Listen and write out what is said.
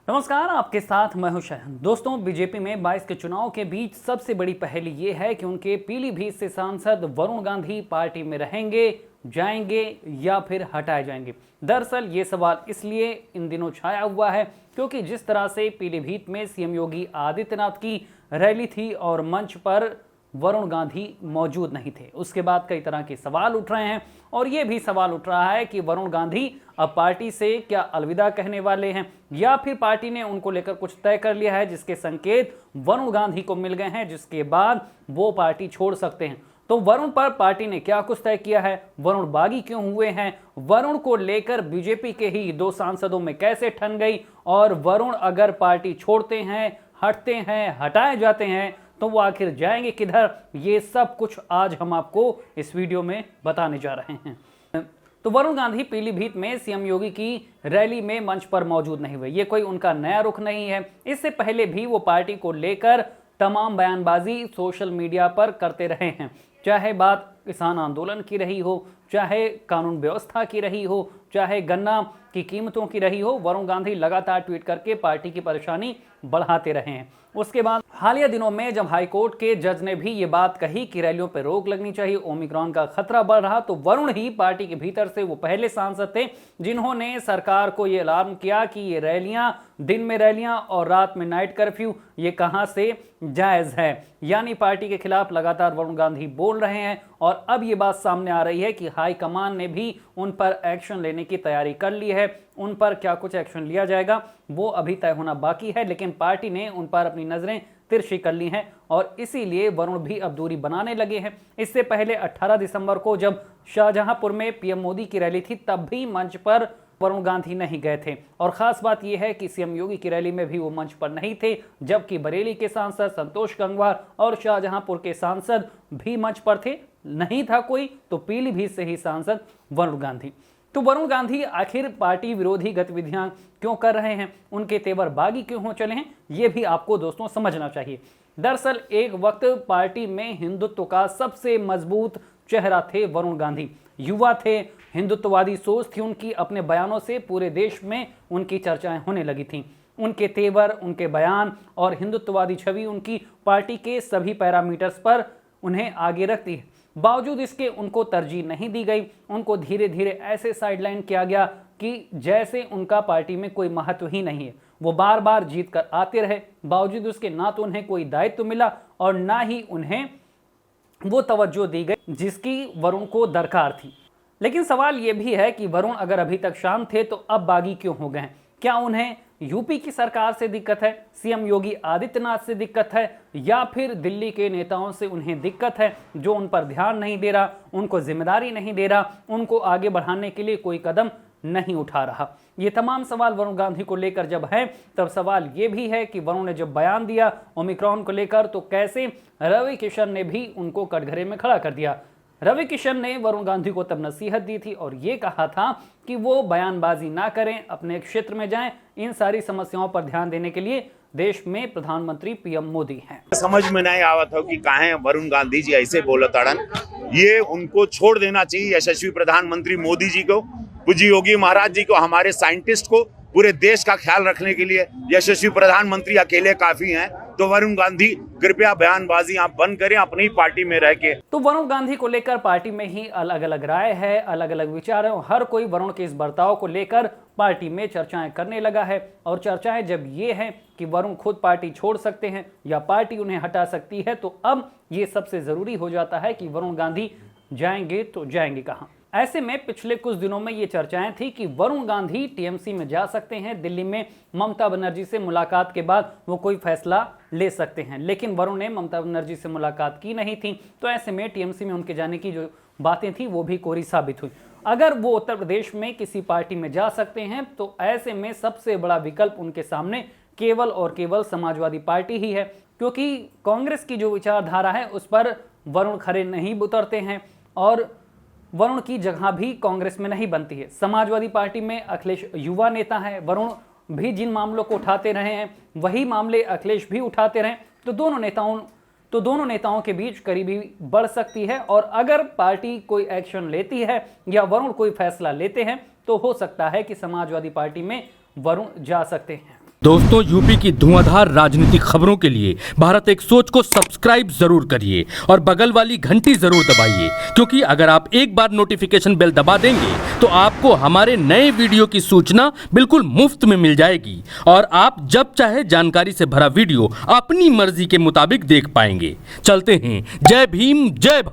नमस्कार, आपके साथ मैं हूं शहन। दोस्तों, बीजेपी में 22 के चुनाव के बीच सबसे बड़ी पहेली ये है कि उनके पीलीभीत से सांसद वरुण गांधी पार्टी में रहेंगे, जाएंगे या फिर हटाए जाएंगे। दरअसल ये सवाल इसलिए इन दिनों छाया हुआ है क्योंकि जिस तरह से पीलीभीत में सीएम योगी आदित्यनाथ की रैली थी और मंच पर वरुण गांधी मौजूद नहीं थे, उसके बाद कई तरह के सवाल उठ रहे हैं और ये भी सवाल उठ रहा है कि वरुण गांधी अब पार्टी से क्या अलविदा कहने वाले हैं या फिर पार्टी ने उनको लेकर कुछ तय कर लिया है जिसके संकेत वरुण गांधी को मिल गए हैं, जिसके बाद वो पार्टी छोड़ सकते हैं। तो वरुण पर पार्टी ने क्या कुछ तय किया है, वरुण बागी क्यों हुए हैं, वरुण को लेकर बीजेपी के ही 2 सांसदों में कैसे ठन गई और वरुण अगर पार्टी छोड़ते हैं, हटते हैं, हटाए जाते हैं तो वो आखिर जाएंगे किधर, ये सब कुछ आज हम आपको इस वीडियो में बताने जा रहे हैं। तो वरुण गांधी पीलीभीत में सीएम योगी की रैली में मंच पर मौजूद नहीं हुए, ये कोई उनका नया रुख नहीं है। इससे पहले भी वो पार्टी को लेकर तमाम बयानबाजी सोशल मीडिया पर करते रहे हैं, चाहे बात किसान आंदोलन की रही हो, चाहे कानून व्यवस्था की रही हो, चाहे गन्ना की कीमतों की रही हो। वरुण गांधी लगातार ट्वीट करके पार्टी की परेशानी बढ़ाते रहे हैं। उसके बाद हालिया दिनों में जब हाईकोर्ट के जज ने भी ये बात कही कि रैलियों पर रोक लगनी चाहिए, ओमिक्रॉन का खतरा बढ़ रहा, तो वरुण ही पार्टी के भीतर से वो पहले सांसद थे जिन्होंने सरकार को ये अलार्म किया कि ये रैलियां, दिन में रैलियां और रात में नाइट कर्फ्यू, ये कहां से जायज है। यानी पार्टी के खिलाफ लगातार वरुण गांधी बोल रहे हैं और अब ये बात सामने आ रही है कि हाईकमान ने भी उन पर एक्शन लेने की तैयारी कर ली है। उन पर क्या कुछ एक्शन लिया जाएगा वो अभी तय होना बाकी है, लेकिन पार्टी ने उन पर अपनी नजरें तिरछी कर ली हैं और इसीलिए वरुण भी अब दूरी बनाने लगे हैं। इससे पहले 18 दिसंबर को जब शाहजहांपुर में पीएम मोदी की रैली थी तब भी मंच पर वरुण गांधी नहीं गए थे और खास बात यह है कि सीएम योगी की रैली में भी वो मंच पर नहीं थे, जबकि बरेली के सांसद संतोष गंगवार और शाहजहांपुर के सांसद भी मंच पर थे। नहीं था कोई तो पीलीभीत से ही सांसद वरुण गांधी। तो वरुण गांधी आखिर पार्टी विरोधी गतिविधियां क्यों कर रहे हैं, उनके तेवर बागी क्यों हो चले हैं, ये भी आपको दोस्तों समझना चाहिए। दरअसल एक वक्त पार्टी में हिंदुत्व का सबसे मजबूत चेहरा थे वरुण गांधी। युवा थे, हिंदुत्ववादी सोच थी उनकी, अपने बयानों से पूरे देश में उनकी चर्चाएं होने लगी थीं। उनके तेवर, उनके बयान और हिंदुत्ववादी छवि उनकी पार्टी के सभी पैरामीटर्स पर उन्हें आगे रखती है। बावजूद इसके उनको तरजीह नहीं दी गई, उनको धीरे धीरे ऐसे साइडलाइन किया गया कि जैसे उनका पार्टी में कोई महत्व ही नहीं है। वो बार बार जीत कर आते रहे, बावजूद उसके ना तो उन्हें कोई दायित्व मिला और ना ही उन्हें वो तवज्जो दी गई जिसकी वरुण को दरकार थी। लेकिन सवाल ये भी है कि वरुण अगर अभी तक शांत थे तो अब बागी क्यों हो गए? क्या उन्हें यूपी की सरकार से दिक्कत है, सीएम योगी आदित्यनाथ से दिक्कत है, या फिर दिल्ली के नेताओं से उन्हें दिक्कत है जो उन पर ध्यान नहीं दे रहा, उनको जिम्मेदारी नहीं दे रहा, उनको आगे बढ़ाने के लिए कोई कदम नहीं उठा रहा? ये तमाम सवाल वरुण गांधी को लेकर जब है तब सवाल ये भी है कि वरुण ने जब बयान दिया ओमिक्रॉन को लेकर तो कैसे रवि किशन ने भी उनको कटघरे में खड़ा कर दिया। रवि किशन ने वरुण गांधी को तब नसीहत दी थी और ये कहा था कि वो बयानबाजी ना करें, अपने क्षेत्र में जाएं, इन सारी समस्याओं पर ध्यान देने के लिए देश में प्रधानमंत्री पीएम मोदी हैं। समझ में नहीं आवा था कि काहे वरुण गांधी जी ऐसे बोलत अड़न। ये उनको छोड़ देना चाहिए, यशस्वी प्रधानमंत्री मोदी जी को, पूज्य योगी महाराज जी को, हमारे साइंटिस्ट को, पूरे देश का ख्याल रखने के लिए यशस्वी प्रधानमंत्री अकेले काफी हैं। तो वरुण गांधी कृपया बयानबाजी आप बंद करें, अपनी पार्टी में रह के। तो वरुण गांधी को लेकर पार्टी में ही अलग अलग राय है, अलग अलग विचार है। हर कोई वरुण के इस बर्ताव को लेकर पार्टी में चर्चाएं करने लगा है और चर्चाएं जब ये है कि वरुण खुद पार्टी छोड़ सकते हैं या पार्टी उन्हें हटा सकती है, तो अब ये सबसे जरूरी हो जाता है कि वरुण गांधी जाएंगे तो जाएंगे कहां। ऐसे में पिछले कुछ दिनों में ये चर्चाएं थी कि वरुण गांधी टीएमसी में जा सकते हैं, दिल्ली में ममता बनर्जी से मुलाकात के बाद वो कोई फैसला ले सकते हैं, लेकिन वरुण ने ममता बनर्जी से मुलाकात की नहीं थी, तो ऐसे में टीएमसी में उनके जाने की जो बातें थी वो भी कोरी साबित हुई। अगर वो उत्तर प्रदेश में किसी पार्टी में जा सकते हैं तो ऐसे में सबसे बड़ा विकल्प उनके सामने केवल और केवल समाजवादी पार्टी ही है, क्योंकि कांग्रेस की जो विचारधारा है उस पर वरुण खरे नहीं उतरते हैं और वरुण की जगह भी कांग्रेस में नहीं बनती है। समाजवादी पार्टी में अखिलेश युवा नेता है, वरुण भी जिन मामलों को उठाते रहे हैं वही मामले अखिलेश भी उठाते रहे, तो दोनों नेताओं के बीच करीबी बढ़ सकती है। और अगर पार्टी कोई एक्शन लेती है या वरुण कोई फैसला लेते हैं तो हो सकता है कि समाजवादी पार्टी में वरुण जा सकते हैं। दोस्तों, यूपी की धुआंधार राजनीतिक खबरों के लिए भारत एक सोच को सब्सक्राइब जरूर करिए और बगल वाली घंटी जरूर दबाइए, क्योंकि अगर आप एक बार नोटिफिकेशन बेल दबा देंगे तो आपको हमारे नए वीडियो की सूचना बिल्कुल मुफ्त में मिल जाएगी और आप जब चाहे जानकारी से भरा वीडियो अपनी मर्जी के मुताबिक देख पाएंगे। चलते हैं। जय भीम, जय भारत।